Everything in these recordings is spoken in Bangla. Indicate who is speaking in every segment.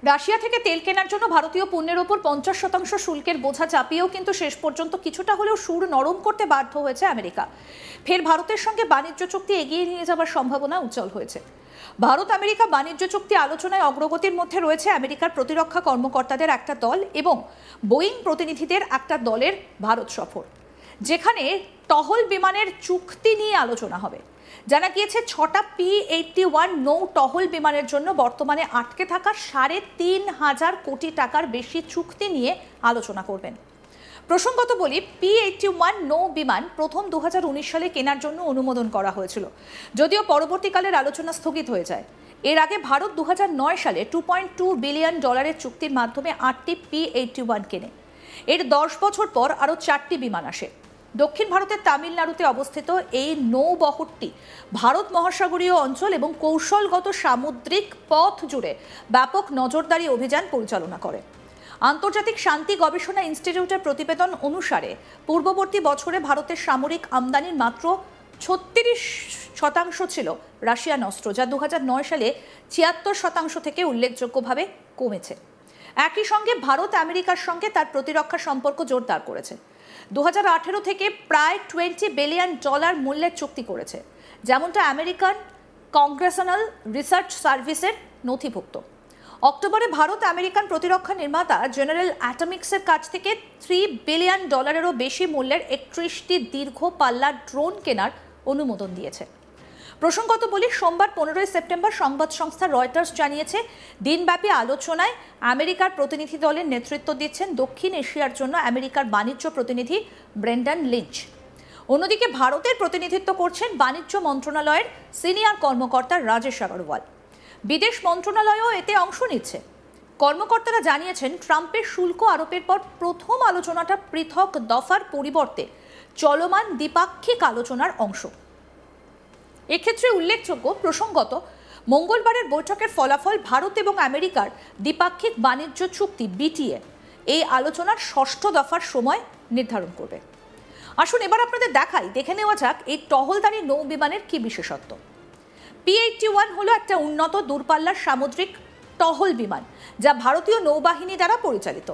Speaker 1: রাশিয়া থেকে তেল কেনার জন্য ভারতীয় পণ্যের ওপর 50% শুল্কের বোঝা চাপিয়েও কিন্তু শেষ পর্যন্ত কিছুটা হলেও সুর নরম করতে বাধ্য হয়েছে আমেরিকা। ফের ভারতের সঙ্গে বাণিজ্য চুক্তি এগিয়ে নিয়ে যাওয়ার সম্ভাবনা উজ্জ্বল হয়েছে। ভারত আমেরিকা বাণিজ্য চুক্তি আলোচনায় অগ্রগতির মধ্যে রয়েছে আমেরিকার প্রতিরক্ষা কর্মকর্তাদের একটা দল এবং বোয়িং প্রতিনিধিদের একটা দলের ভারত সফর, যেখানে টহল বিমানের চুক্তি নিয়ে আলোচনা হবে। জানা গিয়েছে 6টা P-81 নৌ টহল বিমানের জন্য বর্তমানে আটকে থাকা 3,500 কোটি টাকার বেশি চুক্তি নিয়ে আলোচনা করবেন। প্রসঙ্গত বলি, P-81 নৌ বিমান প্রথম 2019 সালে কেনার জন্য অনুমোদন করা হয়েছিল, যদিও পরবর্তীকালের আলোচনা স্থগিত হয়ে যায়। এর আগে ভারত 2009 সালে $2.2 বিলিয়ন চুক্তির মাধ্যমে 8টি P-81 কেনে। এর 10 বছর পর আরও 4টি বিমান আসে। দক্ষিণ ভারতের তামিলনাড়ুতে অবস্থিত এই নৌবহরটি ভারত মহাসাগরীয় অঞ্চল এবং কৌশলগত সামুদ্রিক পথ জুড়ে ব্যাপক নজরদারি অভিযান পরিচালনা করে। আন্তর্জাতিক শান্তি গবেষণা ইনস্টিটিউটের প্রতিবেদন অনুসারে পূর্ববর্তী বছরে ভারতের সামরিক আমদানির মাত্র 36% ছিল রাশিয়ান অস্ত্র, যা 2009 সালে 76% থেকে উল্লেখযোগ্যভাবে কমেছে। একই সঙ্গে ভারত আমেরিকার সঙ্গে তার প্রতিরক্ষা সম্পর্ক জোরদার করেছে। 2018 থেকে প্রায় $20 বিলিয়ন মূল্যের চুক্তি করেছে, যেমনটা আমেরিকান কংগ্রেশনাল রিসার্চ সার্ভিসের নথিভুক্ত। অক্টোবরে ভারত আমেরিকান প্রতিরক্ষা নির্মাতা জেনারেল অ্যাটমিক্সের কাছ থেকে $3 বিলিয়ন বেশি মূল্যের 31টি দীর্ঘ পাল্লার ড্রোন কেনার অনুমোদন দিয়েছে। প্রসঙ্গত বলি, সোমবার 15 সেপ্টেম্বর সংবাদ সংস্থা রয়টার্স জানিয়েছে, দিনব্যাপী আলোচনায় আমেরিকার প্রতিনিধি দলের নেতৃত্ব দিচ্ছেন দক্ষিণ এশিয়ার জন্য আমেরিকার বাণিজ্য প্রতিনিধি ব্রেন্ডন লিঞ্চ। অন্যদিকে ভারতের প্রতিনিধিত্ব করছেন বাণিজ্য মন্ত্রণালয়ের সিনিয়র কর্মকর্তা রাজেশ আগরওয়াল। বিদেশ মন্ত্রণালয়ও এতে অংশ নিচ্ছে। কর্মকর্তারা জানিয়েছেন, ট্রাম্পের শুল্ক আরোপের পর প্রথম আলোচনাটা পৃথক দফার পরিবর্তে চলমান দ্বিপাক্ষিক আলোচনার অংশ। এক্ষেত্রে উল্লেখযোগ্য, প্রসঙ্গত মঙ্গলবারের বৈঠকের ফলাফল ভারত এবং আমেরিকার দ্বিপাক্ষিক বাণিজ্য চুক্তি BTA এই আলোচনার 6ষ্ঠ দফার সময় নির্ধারণ করবে। আসুন এবার আপনাদের দেখে নেওয়া যাক এই টহলদারি নৌ বিমানের কি বিশেষত্ব। P-81 হলো একটা উন্নত দূরপাল্লার সামুদ্রিক টহল বিমান, যা ভারতীয় নৌবাহিনী দ্বারা পরিচালিত।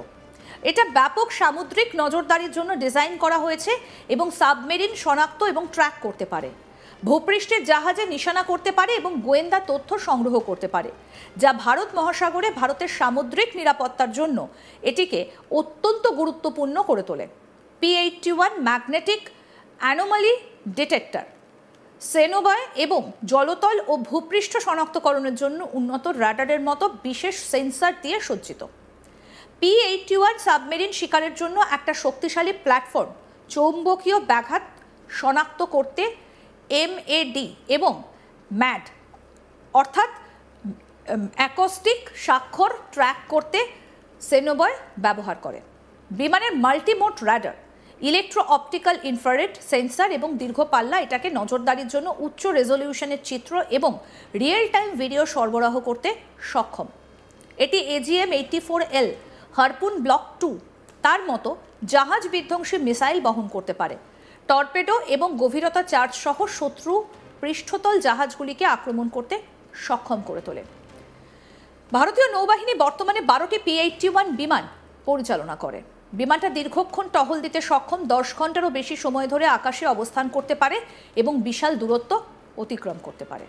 Speaker 1: এটা ব্যাপক সামুদ্রিক নজরদারির জন্য ডিজাইন করা হয়েছে এবং সাবমেরিন শনাক্ত এবং ট্র্যাক করতে পারে, ভূপৃষ্ঠের জাহাজে নিশানা করতে পারে এবং গোয়েন্দা তথ্য সংগ্রহ করতে পারে, যা ভারত মহাসাগরে ভারতের সামুদ্রিক নিরাপত্তার জন্য এটিকে অত্যন্ত গুরুত্বপূর্ণ করে তোলে। P-81 ম্যাগনেটিক অ্যানোমালি ডিটেক্টর, সেনোবয় এবং জলতল ও ভূপৃষ্ঠ শনাক্তকরণের জন্য উন্নত রাডারের মতো বিশেষ সেন্সর দিয়ে সজ্জিত। P-81 সাবমেরিন শিকারের জন্য একটা শক্তিশালী প্ল্যাটফর্ম, চৌম্বকীয় ব্যাঘাত শনাক্ত করতে MAD এবং MAD অর্থাৎ অ্যাকোস্টিক স্বাক্ষর ট্র্যাক করতে সেনোবয় ব্যবহার করে। বিমানের multimode radar, electro optical infrared sensor এবং দীর্ঘ পাল্লা এটাকে নজরদারির জন্য উচ্চ রেজলিউশনের চিত্র এবং রিয়েল টাইম ভিডিও সরবরাহ করতে সক্ষম। এটি AGM-84L হারপুন ব্লক 2 তার মতো জাহাজ বিধ্বংসী মিসাইল বহন করতে পারে। টর্পেডো এবং গভীরতা চার্জ সহ শত্রু পৃষ্ঠতল জাহাজগুলিকে আক্রমণ করতে সক্ষম করে তোলে। ভারতীয় নৌবাহিনী বর্তমানে 12টি P-81 বিমান পরিচালনা করে। বিমানটা দীর্ঘক্ষণ টহল দিতে সক্ষম, 10 ঘন্টারও বেশি সময় ধরে আকাশে অবস্থান করতে পারে এবং বিশাল দূরত্ব অতিক্রম করতে পারে।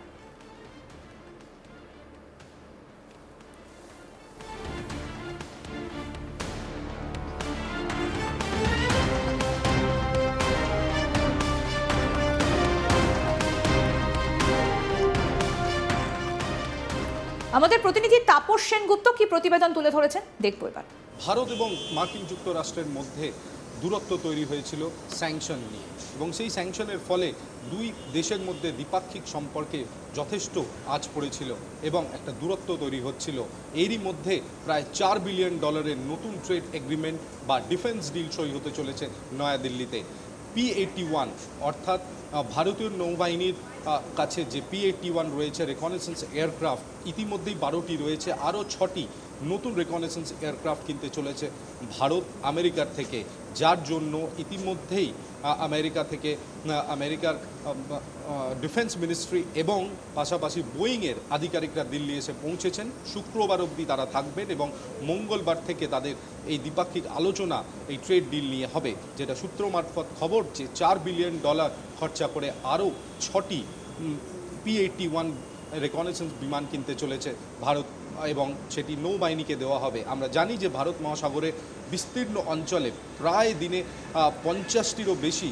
Speaker 1: আমাদের প্রতিনিধি তাপস সেনগুপ্ত কি প্রতিবেদন তুলে ধরেছেন দেখবো এবার।
Speaker 2: ভারত এবং মার্কিন যুক্তরাষ্ট্রের মধ্যে দূরত্ব তৈরি হয়েছিল স্যাংশন নিয়ে, এবং সেই স্যাংশনের ফলে দুই দেশের মধ্যে দ্বিপাক্ষিক সম্পর্কে যথেষ্ট আঁচ পড়েছিল এবং একটা দূরত্ব তৈরি হচ্ছিল। এরই মধ্যে প্রায় $4 বিলিয়ন নতুন ট্রেড এগ্রিমেন্ট বা ডিফেন্স ডিল সই হতে চলেছে নয়াদিল্লিতে। P-81 অর্থাৎ ভারতীয় নৌবাহিনীর কাছে যে P-81 রয়েছে রেকনেসেন্স এয়ারক্রাফট, ইতিমধ্যেই 12টি রয়েছে, আরও 6টি নতুন রেকনেসেন্স এয়ারক্রাফট কিনতে চলেছে ভারত আমেরিকার থেকে। যার জন্য ইতিমধ্যেই আমেরিকা থেকে আমেরিকার ডিফেন্স মিনিস্ট্রি এবং পাশাপাশি বোয়িংয়ের আধিকারিকরা দিল্লি এসে পৌঁছেছেন। শুক্রবার অবধি তারা থাকবেন এবং মঙ্গলবার থেকে তাদের এই দ্বিপাক্ষিক আলোচনা এই ট্রেড ডিল নিয়ে হবে, যেটা সূত্র মারফত খবর যে $4 বিলিয়ন খরচা করে আরও 6টি P-81 রেকনেসেন্স বিমান কিনতে চলেছে ভারত এবং সেটি নৌবাহিনীকে দেওয়া হবে। আমরা জানি যে ভারত মহাসাগরে বিস্তীর্ণ অঞ্চলে প্রায় দিনে 50টিরও বেশি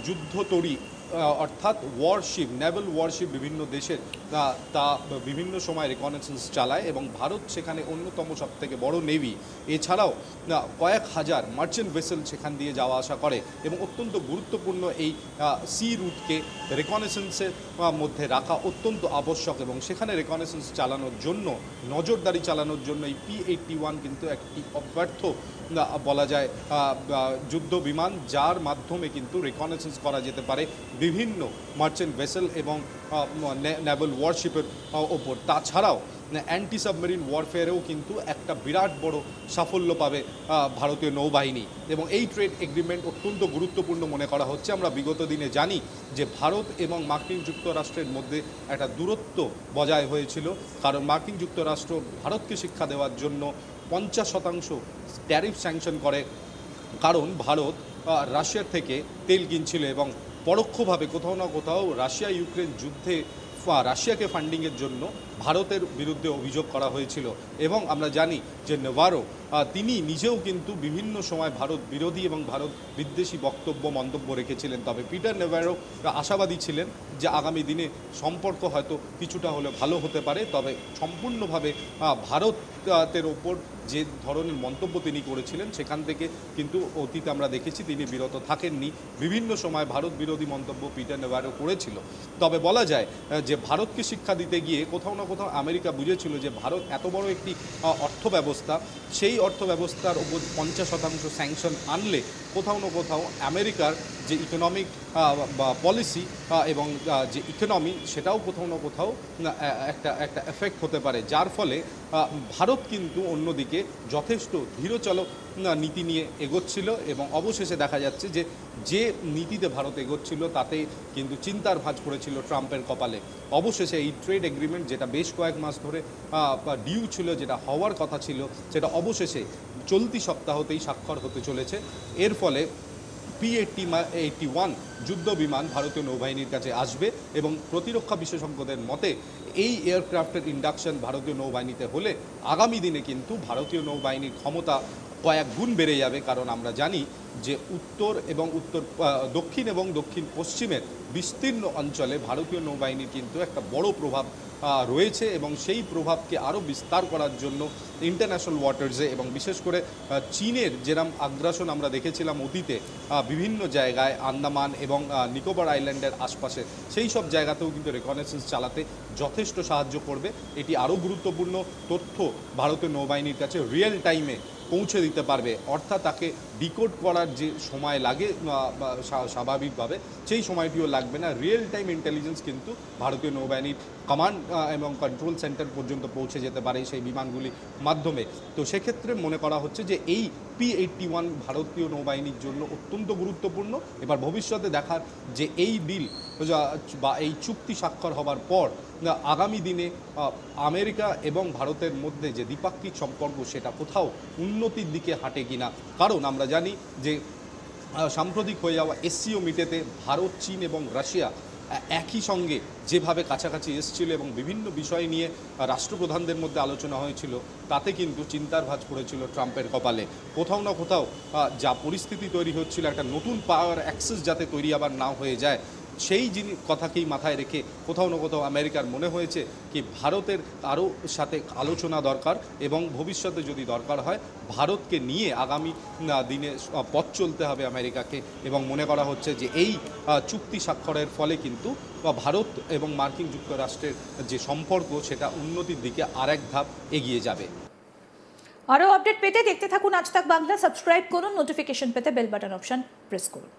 Speaker 2: যুদ্ধতরী অর্থাৎ ওয়ারশিপ, নেভাল ওয়ারশিপ বিভিন্ন দেশের তা বিভিন্ন সময় রেকনেসেন্স চালায় এবং ভারত সেখানে অন্যতম সবথেকে বড় নেভি। এছাড়াও কয়েক হাজার মার্চেন্ট ভেসেল সেখান দিয়ে যাওয়া আসা করে এবং অত্যন্ত গুরুত্বপূর্ণ এই সি রুটকে রেকনেসেন্সের মধ্যে রাখা অত্যন্ত আবশ্যক এবং সেখানে রেকনেসেন্স চালানোর জন্য, নজরদারি চালানোর জন্য এই P-81 কিন্তু একটি অব্যর্থ বলা যায় যুদ্ধ বিমান, যার মাধ্যমে কিন্তু রেকনেসেন্স করা যেতে পারে বিভিন্ন মার্চেন্ট ভেসেল এবং নেভাল ওয়ারশিপের ওপর। তাছাড়াও অ্যান্টি সাবমেরিন ওয়ারফেয়ারেও কিন্তু একটা বিরাট বড় সাফল্য পাবে ভারতীয় নৌবাহিনী এবং এই ট্রেড এগ্রিমেন্ট অত্যন্ত গুরুত্বপূর্ণ মনে করা হচ্ছে। আমরা বিগত দিনে জানি যে ভারত এবং মার্কিন যুক্তরাষ্ট্রের মধ্যে একটা দূরত্ব বজায় হয়েছিল, কারণ মার্কিন যুক্তরাষ্ট্র ভারতকে শিক্ষা দেওয়ার জন্য 50% ট্যারিফ স্যাংশন করে, কারণ ভারত রাশিয়ার থেকে তেল কিনছিল এবং পরোক্ষভাবে কোথাও না কোথাও রাশিয়া ইউক্রেন যুদ্ধে রাশিয়াকে ফান্ডিংয়ের জন্য ভারতের বিরুদ্ধে অভিযোগ করা হয়েছিল। এবং আমরা জানি যে নেভারো তিনি নিজেও কিন্তু বিভিন্ন সময় ভারত বিরোধী এবং ভারত বিদ্বেষী মন্তব্য রেখেছিলেন। তবে পিটার নেভারো আশাবাদী ছিলেন যে আগামী দিনে সম্পর্ক হয়তো কিছুটা হলে ভালো হতে পারে, তবে সম্পূর্ণভাবে ভারতের ওপর যে ধরনের মন্তব্য তিনি করেছিলেন সেখান থেকে কিন্তু অতীতে আমরা দেখেছি তিনি বিরত থাকেননি। বিভিন্ন সময় ভারত বিরোধী মন্তব্য পিটার নেভারো করেছিল। তবে বলা যায় যে ভারতকে শিক্ষা দিতে গিয়ে কোথাও না কোথাও আমেরিকা বুঝেছিল যে ভারত এত বড় একটি অর্থ ব্যবস্থা, সেই অর্থ ব্যবস্থার ওপর 50% স্যাংশন আনলে কোথাও না কোথাও আমেরিকার যে ইকোনমিক পলিসি এবং যে ইকোনমি সেটাও কোথাও না কোথাও একটা এফেক্ট হতে পারে, যার ফলে ভারত কিন্তু অন্যদিকে যথেষ্ট ধীরচল নীতি নিয়ে এগোচ্ছিল এবং অবশেষে দেখা যাচ্ছে যে নীতিতে ভারত এগোচ্ছিল তাতে কিন্তু চিন্তার ভাঁজ পড়েছিল ট্রাম্পের কপালে। অবশেষে এই ট্রেড এগ্রিমেন্ট, যেটা বেশ কয়েক মাস ধরে ডিউ ছিল, যেটা হওয়ার কথা ছিল, সেটা অবশেষে চলতি সপ্তাহতেই স্বাক্ষর হতে চলেছে। এর ফলে P-81 যুদ্ধ বিমান ভারতীয় নৌবাহিনীর কাছে আসবে এবং প্রতিরক্ষা বিশেষজ্ঞদের মতে এই এয়ারক্রাফটের ইন্ডাকশন ভারতীয় নৌবাহিনীতে হলে আগামী দিনে কিন্তু ভারতীয় নৌবাহিনীর ক্ষমতা কয়েক গুণ বেড়ে যাবে। কারণ আমরা জানি যে দক্ষিণ এবং দক্ষিণ পশ্চিমের বিস্তীর্ণ অঞ্চলে ভারতীয় নৌবাহিনীর কিন্তু একটা বড় প্রভাব রয়েছে এবং সেই প্রভাবকে আরও বিস্তার করার জন্য ইন্টারন্যাশনাল ওয়াটার্সে এবং বিশেষ করে চীনের যেরকম আগ্রাসন আমরা দেখেছিলাম অতীতে বিভিন্ন জায়গায়, আন্দামান এবং নিকোবর আইল্যান্ডের আশপাশে, সেই সব জায়গাতেও কিন্তু রেকনেসেন্স চালাতে যথেষ্ট সাহায্য করবে। এটি আরও গুরুত্বপূর্ণ তথ্য ভারতীয় নৌবাহিনীর কাছে রিয়েল টাইমে পৌঁছে দিতে পারবে, অর্থাৎ তাকে ডিকোড করার যে সময় লাগে স্বাভাবিকভাবে সেই সময়টিও লাগবে না। রিয়েল টাইম ইন্টেলিজেন্স কিন্তু ভারতীয় নৌবাহিনীর কমান্ড এবং কন্ট্রোল সেন্টার পর্যন্ত পৌঁছে যেতে পারে সেই বিমানগুলির মাধ্যমে। তো সেক্ষেত্রে মনে করা হচ্ছে যে এই P-81 ভারতীয় নৌবাহিনীর জন্য অত্যন্ত গুরুত্বপূর্ণ। এবার ভবিষ্যতে দেখার যে এই ডিল বা এই চুক্তি স্বাক্ষর হবার পর আগামী দিনে আমেরিকা এবং ভারতের মধ্যে যে দ্বিপাক্ষিক সম্পর্ক সেটা কোথাও উন্নতির দিকে হাঁটে কিনা। কারণ আমরা জানি যে সাম্প্রতিক হয়ে যাওয়া SCO মিটেতে ভারত, চীন এবং রাশিয়া একই সঙ্গে যেভাবে কাছাকাছি এসেছিল এবং বিভিন্ন বিষয় নিয়ে রাষ্ট্রপ্রধানদের মধ্যে আলোচনা হয়েছিল, তাতে কিন্তু চিন্তার ভাঁজ পড়েছিল ট্রাম্পের কপালে। কোথাও না কোথাও যা পরিস্থিতি তৈরি হচ্ছিল, একটা নতুন পাওয়ার অ্যাক্সেস যাতে তৈরি আবার না হয়ে যায়, সেই কথাকেই মাথায় রেখে কোথাও না কোথাও আমেরিকার মনে হয়েছে কি ভারতের আরও সাথে আলোচনা দরকার এবং ভবিষ্যতে যদি দরকার হয় ভারতকে নিয়ে আগামী দিনে পথ চলতে হবে আমেরিকাকে। এবং মনে করা হচ্ছে যে এই চুক্তি স্বাক্ষরের ফলে কিন্তু ভারত এবং মার্কিন যুক্তরাষ্ট্রের যে সম্পর্ক সেটা উন্নতির দিকে আরেক ধাপ এগিয়ে যাবে।
Speaker 1: আরও আপডেট পেতে দেখতে থাকুন আজ তাক বাংলা, সাবস্ক্রাইব করুন, নোটিফিকেশন পেতে বেল বাটন অপশন প্রেস করুন।